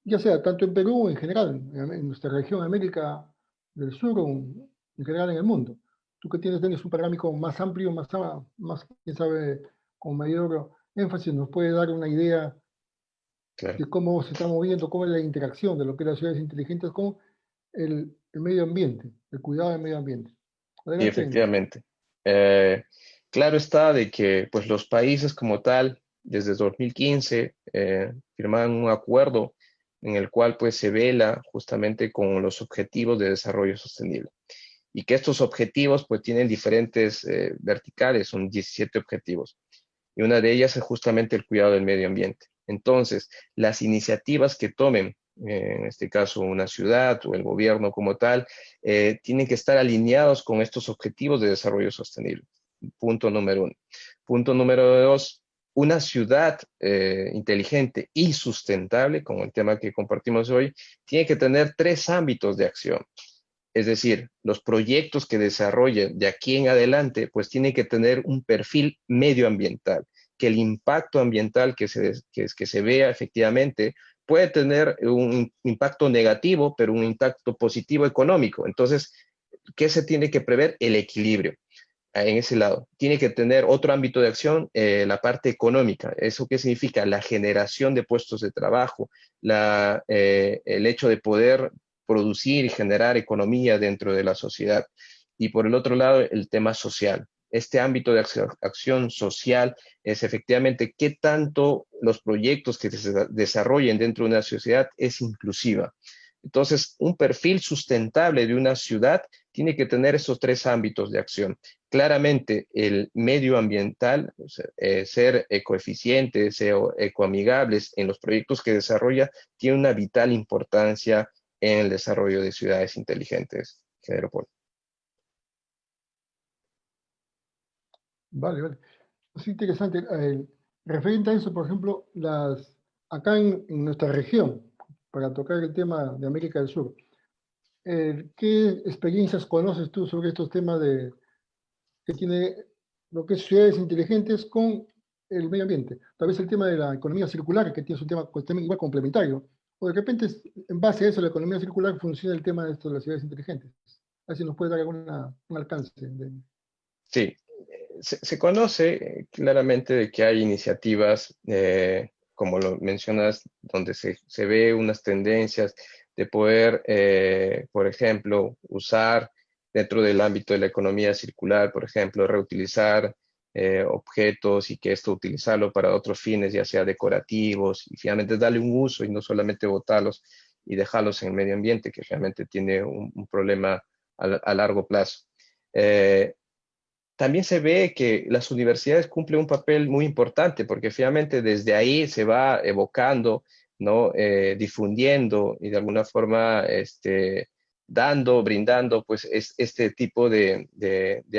ya sea tanto en Perú o en general, en nuestra región, América del Sur o en general en el mundo? Tú que tienes un panorámico más amplio, más, quién sabe, con mayor énfasis, nos puede dar una idea Claro. de cómo se está moviendo, cómo es la interacción de lo que es las ciudades inteligentes con el medio ambiente, el cuidado del medio ambiente. Y Adelante, Denis. efectivamente. Claro está de que pues, los países como tal, desde 2015, firmaron un acuerdo en el cual pues, se vela justamente con los objetivos de desarrollo sostenible. Y que estos objetivos pues, tienen diferentes verticales, son 17 objetivos. Y una de ellas es justamente el cuidado del medio ambiente. Entonces, las iniciativas que tomen, en este caso una ciudad o el gobierno como tal, tienen que estar alineados con estos objetivos de desarrollo sostenible. Punto número uno. Punto número dos, una ciudad inteligente y sustentable, como el tema que compartimos hoy, tiene que tener tres ámbitos de acción. Es decir, los proyectos que desarrollen de aquí en adelante, pues tienen que tener un perfil medioambiental, que el impacto ambiental que se vea efectivamente puede tener un impacto negativo, pero un impacto positivo económico. Entonces, ¿qué se tiene que prever? El equilibrio en ese lado. Tiene que tener otro ámbito de acción, la parte económica. ¿Eso qué significa? La generación de puestos de trabajo, el hecho de poder producir y generar economía dentro de la sociedad. Y por el otro lado, el tema social. Este ámbito de acción social es efectivamente qué tanto los proyectos que se desarrollen dentro de una sociedad es inclusiva. Entonces, un perfil sustentable de una ciudad tiene que tener esos tres ámbitos de acción. Claramente, el medioambiental, o sea, ser ecoeficientes, ser ecoamigables en los proyectos que desarrolla, tiene una vital importancia en el desarrollo de ciudades inteligentes. Ingeniero Paul. Vale, vale. Es interesante. Referente a eso, por ejemplo, acá en nuestra región, para tocar el tema de América del Sur, ¿qué experiencias conoces tú sobre estos temas que tiene lo que es ciudades inteligentes con el medio ambiente? Tal vez el tema de la economía circular, que tiene un tema pues, también igual complementario, o de repente en base a eso, la economía circular funciona el tema de esto de las ciudades inteligentes. A ver si nos puede dar un alcance. Sí, se conoce claramente de que hay iniciativas, como lo mencionas, donde se ve unas tendencias de poder, por ejemplo, usar dentro del ámbito de la economía circular, por ejemplo, reutilizar objetos y que esto utilizarlo para otros fines, ya sea decorativos, y finalmente darle un uso y no solamente botarlos y dejarlos en el medio ambiente, que realmente tiene un problema a largo plazo. También se ve que las universidades cumplen un papel muy importante porque finalmente desde ahí se va evocando, ¿no? Difundiendo y de alguna forma brindando pues este tipo de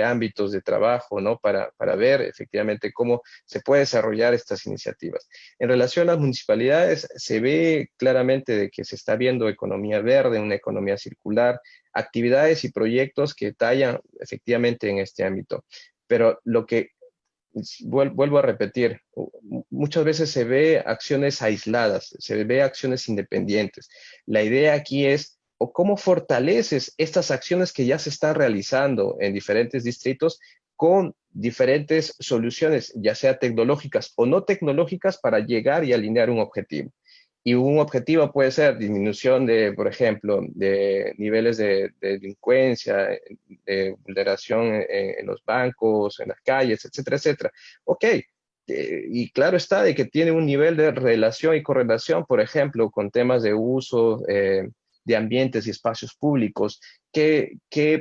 ámbitos de trabajo, ¿no? Para ver efectivamente cómo se puede desarrollar estas iniciativas. En relación a las municipalidades, se ve claramente de que se está viendo economía verde, una economía circular, actividades y proyectos que tallan efectivamente en este ámbito. Pero lo que vuelvo a repetir, muchas veces se ve acciones aisladas, se ve acciones independientes. La idea aquí es o cómo fortaleces estas acciones que ya se están realizando en diferentes distritos con diferentes soluciones, ya sea tecnológicas o no tecnológicas, para llegar y alinear un objetivo. Y un objetivo puede ser disminución de, por ejemplo, de niveles de delincuencia, de vulneración en los bancos, en las calles, etcétera, etcétera. Ok, y claro está de que tiene un nivel de relación y correlación, por ejemplo, con temas de uso de ambientes y espacios públicos,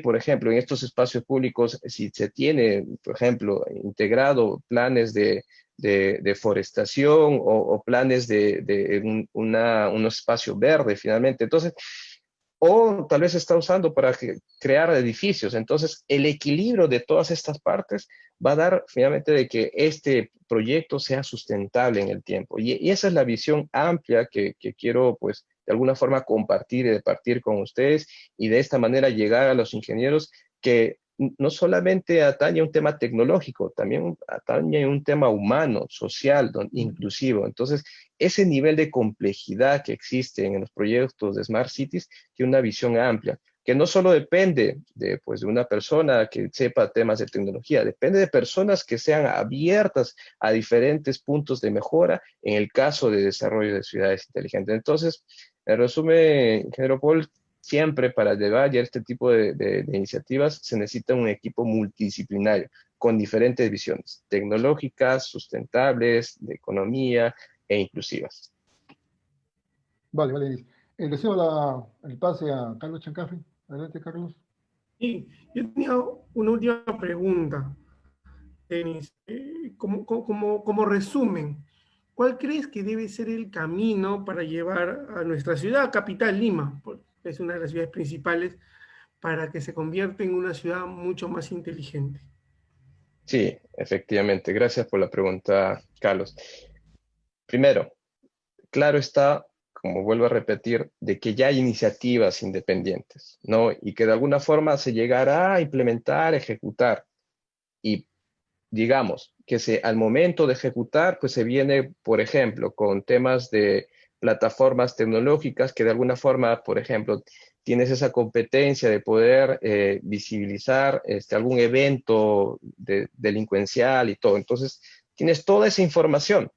por ejemplo, en estos espacios públicos, si se tiene, por ejemplo, integrado planes de deforestación o planes de un espacio verde finalmente. Entonces, o tal vez se está usando para crear edificios. Entonces, el equilibrio de todas estas partes va a dar finalmente de que este proyecto sea sustentable en el tiempo. Y esa es la visión amplia que quiero, pues, de alguna forma compartir y departir con ustedes y de esta manera llegar a los ingenieros que no solamente atañe un tema tecnológico, también atañe un tema humano, social, inclusivo. Entonces, ese nivel de complejidad que existe en los proyectos de Smart Cities tiene una visión amplia, que no solo depende pues, de una persona que sepa temas de tecnología, depende de personas que sean abiertas a diferentes puntos de mejora en el caso de desarrollo de ciudades inteligentes. Entonces, en resumen, ingeniero Paul, siempre para llevar a este tipo de iniciativas se necesita un equipo multidisciplinario con diferentes visiones tecnológicas, sustentables, de economía e inclusivas. Vale, vale. Le cedo el pase a Carlos Chancafri. Adelante, Carlos. Sí, yo tenía una última pregunta, Denis. Como resumen, ¿cuál crees que debe ser el camino para llevar a nuestra ciudad, capital Lima, porque es una de las ciudades principales, para que se convierta en una ciudad mucho más inteligente? Sí, efectivamente. Gracias por la pregunta, Carlos. Primero, claro está, como vuelvo a repetir, de que ya hay iniciativas independientes, ¿no? Y que de alguna forma se llegará a implementar, ejecutar. Y digamos que al momento de ejecutar, pues se viene, por ejemplo, con temas de plataformas tecnológicas que de alguna forma, por ejemplo, tienes esa competencia de poder visibilizar algún evento delincuencial y todo. Entonces, tienes toda esa información.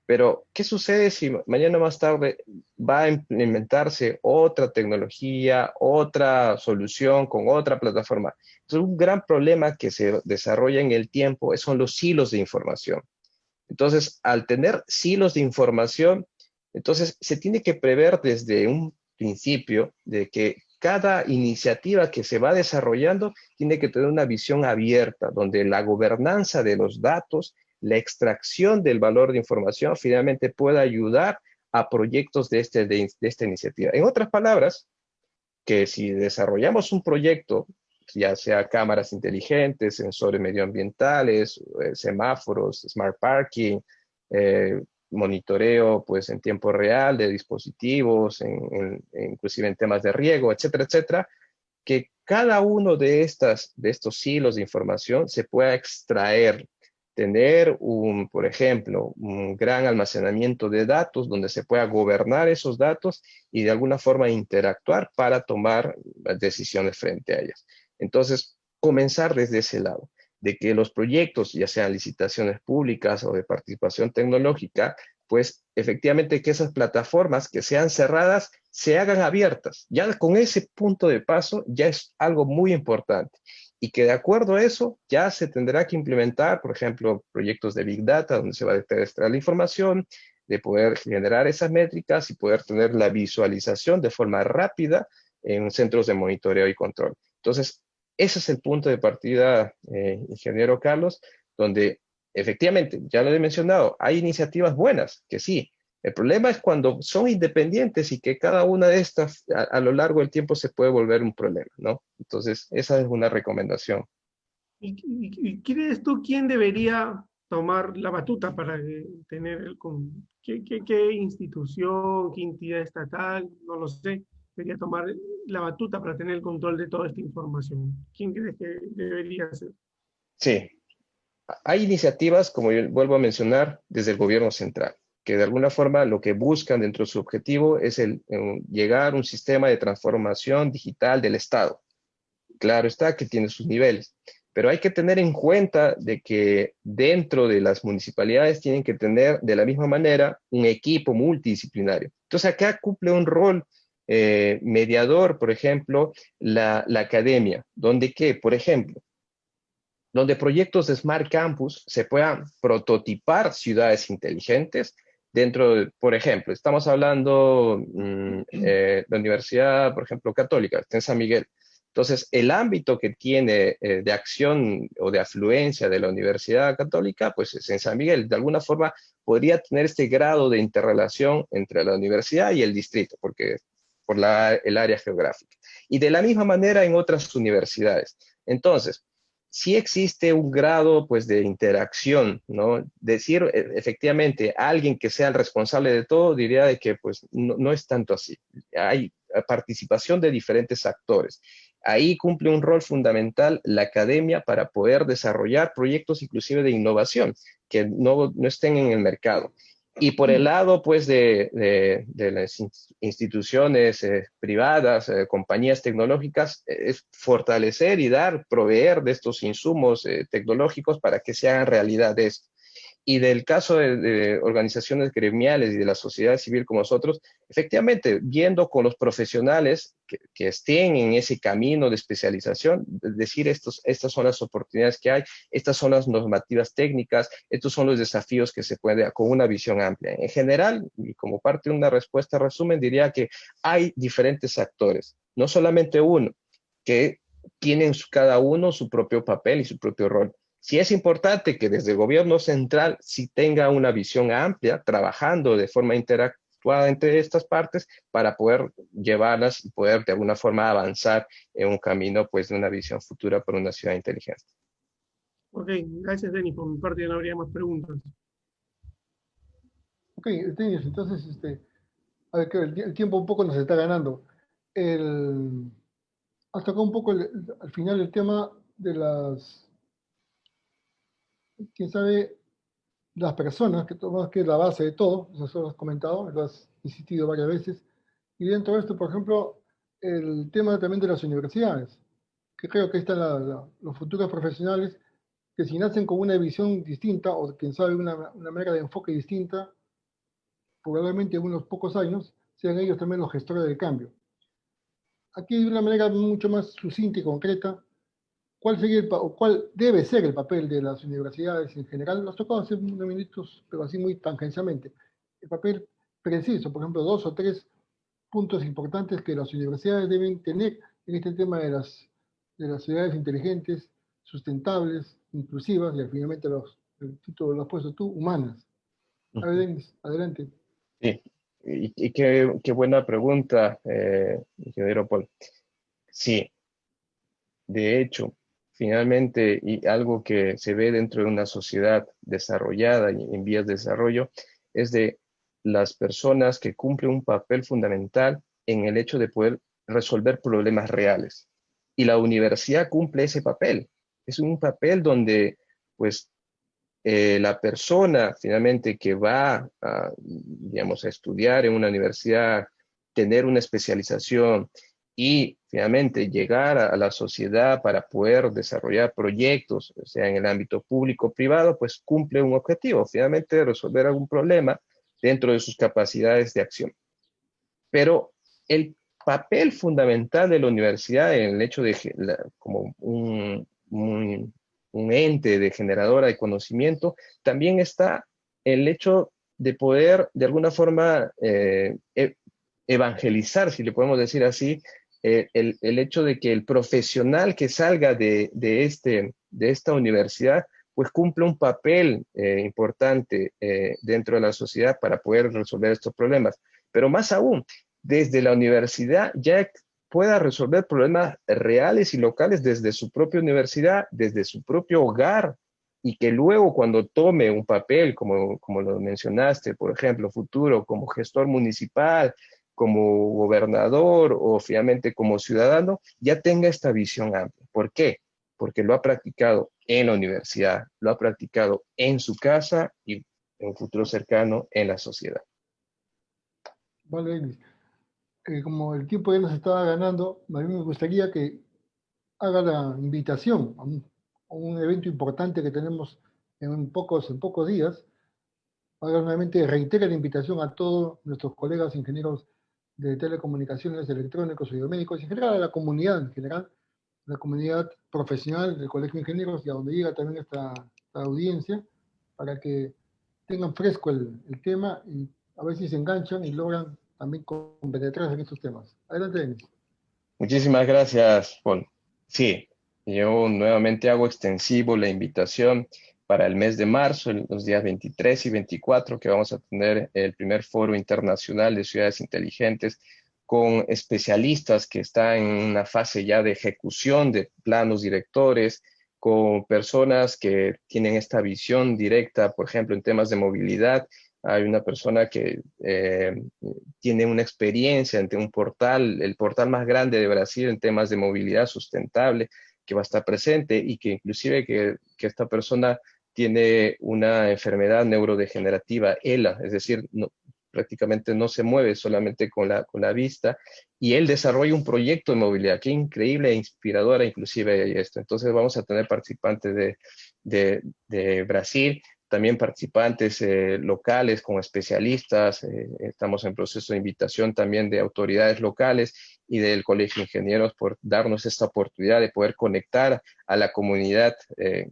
Pero, ¿qué sucede si mañana más tarde va a implementarse otra tecnología, otra solución con otra plataforma? Entonces, un gran problema que se desarrolla en el tiempo son los silos de información. Entonces, al tener silos de información, entonces se tiene que prever desde un principio de que cada iniciativa que se va desarrollando tiene que tener una visión abierta, donde la gobernanza de los datos, la extracción del valor de información finalmente pueda ayudar a proyectos de esta iniciativa. En otras palabras, que si desarrollamos un proyecto, ya sea cámaras inteligentes, sensores medioambientales, semáforos, smart parking, monitoreo pues en tiempo real de dispositivos, inclusive en temas de riego, etcétera, etcétera, que cada uno de estos hilos de información se pueda extraer, tener por ejemplo, un gran almacenamiento de datos donde se pueda gobernar esos datos y de alguna forma interactuar para tomar decisiones frente a ellas. Entonces, comenzar desde ese lado, de que los proyectos, ya sean licitaciones públicas o de participación tecnológica, pues efectivamente que esas plataformas que sean cerradas se hagan abiertas. Ya con ese punto de paso ya es algo muy importante. y que de acuerdo a eso ya se tendrá que implementar, por ejemplo, proyectos de Big Data, donde se va a extraer la información, de poder generar esas métricas y poder tener la visualización de forma rápida en centros de monitoreo y control. Entonces, ese es el punto de partida, ingeniero Carlos, donde efectivamente, ya lo he mencionado, hay iniciativas buenas, que sí. El problema es cuando son independientes y que cada una de estas a lo largo del tiempo se puede volver un problema, ¿no? Entonces, esa es una recomendación. ¿Y crees tú quién debería tomar la batuta para tener qué institución, qué entidad estatal, no lo sé, debería tomar la batuta para tener el control de toda esta información? ¿Quién crees que debería ser? Sí, hay iniciativas, como yo vuelvo a mencionar, desde el gobierno central, que de alguna forma lo que buscan dentro de su objetivo es llegar a un sistema de transformación digital del Estado. Claro está que tiene sus niveles, pero hay que tener en cuenta de que dentro de las municipalidades tienen que tener de la misma manera un equipo multidisciplinario. Entonces acá cumple un rol mediador, por ejemplo, la academia, donde que, por ejemplo, donde proyectos de Smart Campus se puedan prototipar ciudades inteligentes dentro de, por ejemplo, estamos hablando la Universidad, por ejemplo, Católica, está en San Miguel. Entonces, el ámbito que tiene de acción o de afluencia de la Universidad Católica, pues es en San Miguel. De alguna forma, podría tener este grado de interrelación entre la universidad y el distrito, porque por el área geográfica. Y de la misma manera en otras universidades. Entonces, sí existe un grado pues de interacción, ¿no? Decir efectivamente alguien que sea el responsable de todo, diría de que pues no es tanto así. Hay participación de diferentes actores. Ahí cumple un rol fundamental la academia para poder desarrollar proyectos inclusive de innovación que no estén en el mercado. Y por el lado, pues, de las instituciones privadas, compañías tecnológicas, es fortalecer y proveer de estos insumos tecnológicos para que se hagan realidad esto. Y del caso de organizaciones gremiales y de la sociedad civil como nosotros, efectivamente, viendo con los profesionales que estén en ese camino de especialización, decir estas son las oportunidades que hay, estas son las normativas técnicas, estos son los desafíos que se puede con una visión amplia. En general, y como parte de una respuesta resumen, diría que hay diferentes actores, no solamente uno, que tienen cada uno su propio papel y su propio rol. Sí es importante que desde el gobierno central sí tenga una visión amplia, trabajando de forma interactuada entre estas partes para poder llevarlas y poder de alguna forma avanzar en un camino pues de una visión futura para una ciudad inteligente. Ok, gracias, Denis. Por mi parte ya no habría más preguntas. Ok, Denis, entonces, a ver, que el tiempo un poco nos está ganando. Hasta acá un poco al final el tema de quién sabe, las personas, que es la base de todo, eso lo has comentado, lo has insistido varias veces. Y dentro de esto, por ejemplo, el tema también de las universidades, que creo que ahí están los futuros profesionales que si nacen con una visión distinta o quién sabe una manera de enfoque distinta, probablemente en unos pocos años sean ellos también los gestores del cambio. Aquí de una manera mucho más sucinta y concreta, ¿cuál sería o cuál debe ser el papel de las universidades en general? Los tocado hace unos minutos, pero así muy tangencialmente. El papel preciso, por ejemplo, 2 o 3 puntos importantes que las universidades deben tener en este tema de las ciudades inteligentes, sustentables, inclusivas y finalmente el título lo has puesto tú, humanas. A ver, Denis, adelante. Sí, y qué buena pregunta, ingeniero Paul. Sí, de hecho, finalmente, y algo que se ve dentro de una sociedad desarrollada y en vías de desarrollo, es de las personas que cumplen un papel fundamental en el hecho de poder resolver problemas reales. Y la universidad cumple ese papel. Es un papel donde, pues, la persona finalmente que va a, digamos, a estudiar en una universidad, tener una especialización y finalmente llegar a la sociedad para poder desarrollar proyectos, sea en el ámbito público o privado, pues cumple un objetivo, finalmente resolver algún problema dentro de sus capacidades de acción. Pero el papel fundamental de la universidad en el hecho de como un ente de generadora de conocimiento, también está el hecho de poder, de alguna forma, evangelizar, si le podemos decir así, el hecho de que el profesional que salga de esta universidad, pues cumple un papel importante dentro de la sociedad para poder resolver estos problemas. Pero más aún, desde la universidad ya pueda resolver problemas reales y locales desde su propia universidad, desde su propio hogar, y que luego cuando tome un papel, como lo mencionaste, por ejemplo, futuro, como gestor municipal, como gobernador o finalmente como ciudadano, ya tenga esta visión amplia. ¿Por qué? Porque lo ha practicado en la universidad, lo ha practicado en su casa y en un futuro cercano en la sociedad. Vale, Denis. Como el tiempo ya nos estaba ganando, a mí me gustaría que haga la invitación a un evento importante que tenemos en pocos días. Haga nuevamente, reitere la invitación a todos nuestros colegas ingenieros de telecomunicaciones, electrónicos y biomédicos, en general a la comunidad, en general, la comunidad profesional del Colegio de Ingenieros y a donde llega también esta audiencia, para que tengan fresco el tema y a ver si se enganchan y logran también compenetrarse en estos temas. Adelante, Denis. Muchísimas gracias, Paul. Sí, yo nuevamente hago extensivo la invitación para el mes de marzo, los días 23 y 24, que vamos a tener el primer foro internacional de ciudades inteligentes con especialistas que están en una fase ya de ejecución de planos directores, con personas que tienen esta visión directa, por ejemplo, en temas de movilidad. Hay una persona que tiene una experiencia ante un portal, el portal más grande de Brasil en temas de movilidad sustentable, que va a estar presente y que inclusive que esta persona tiene una enfermedad neurodegenerativa, ELA, es decir, prácticamente no se mueve solamente con la vista, y él desarrolla un proyecto de movilidad, que increíble e inspiradora inclusive esto. Entonces vamos a tener participantes de Brasil, también participantes locales como especialistas, estamos en proceso de invitación también de autoridades locales y del Colegio de Ingenieros por darnos esta oportunidad de poder conectar a la comunidad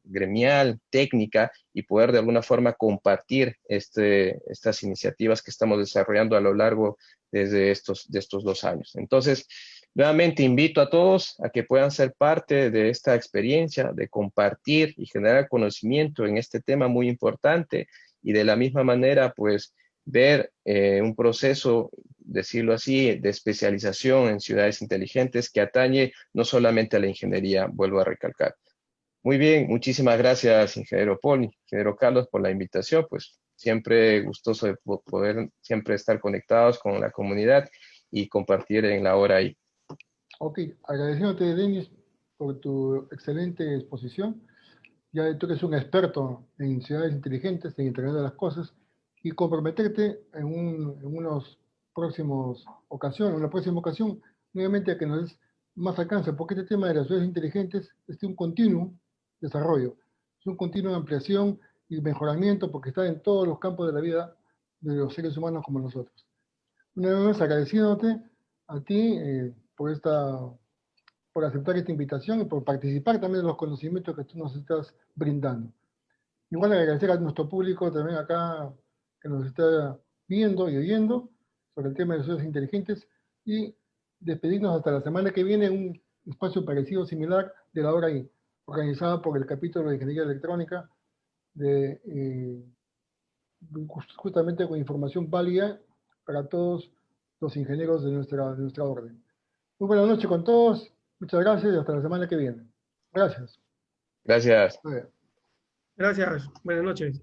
gremial, técnica, y poder de alguna forma compartir estas iniciativas que estamos desarrollando a lo largo de estos 2 años. Entonces, nuevamente invito a todos a que puedan ser parte de esta experiencia, de compartir y generar conocimiento en este tema muy importante, y de la misma manera, pues, ver un proceso, decirlo así, de especialización en ciudades inteligentes que atañe no solamente a la ingeniería, vuelvo a recalcar. Muy bien, muchísimas gracias, ingeniero Paul, ingeniero Carlos, por la invitación. Pues siempre gustoso de poder siempre estar conectados con la comunidad y compartir en la hora ahí. Ok, agradeciéndote, Denis, por tu excelente exposición. Ya tú eres un experto en ciudades inteligentes, en Internet de las Cosas, y comprometerte en unos próximos ocasiones, una próxima ocasión, nuevamente a que nos des más alcance, porque este tema de las ciudades inteligentes es un continuo desarrollo, es un continuo ampliación y mejoramiento, porque está en todos los campos de la vida de los seres humanos como nosotros. Una vez más, agradeciéndote a ti por aceptar esta invitación y por participar también de los conocimientos que tú nos estás brindando. Igual agradecer a nuestro público también acá que nos está viendo y oyendo sobre el tema de las ciudades inteligentes, y despedirnos hasta la semana que viene en un espacio parecido, similar, de la hora I, organizada por el capítulo de Ingeniería Electrónica, justamente con información válida para todos los ingenieros de nuestra orden. Muy buenas noches con todos. Muchas gracias y hasta la semana que viene. Gracias. Gracias. Gracias. Buenas noches.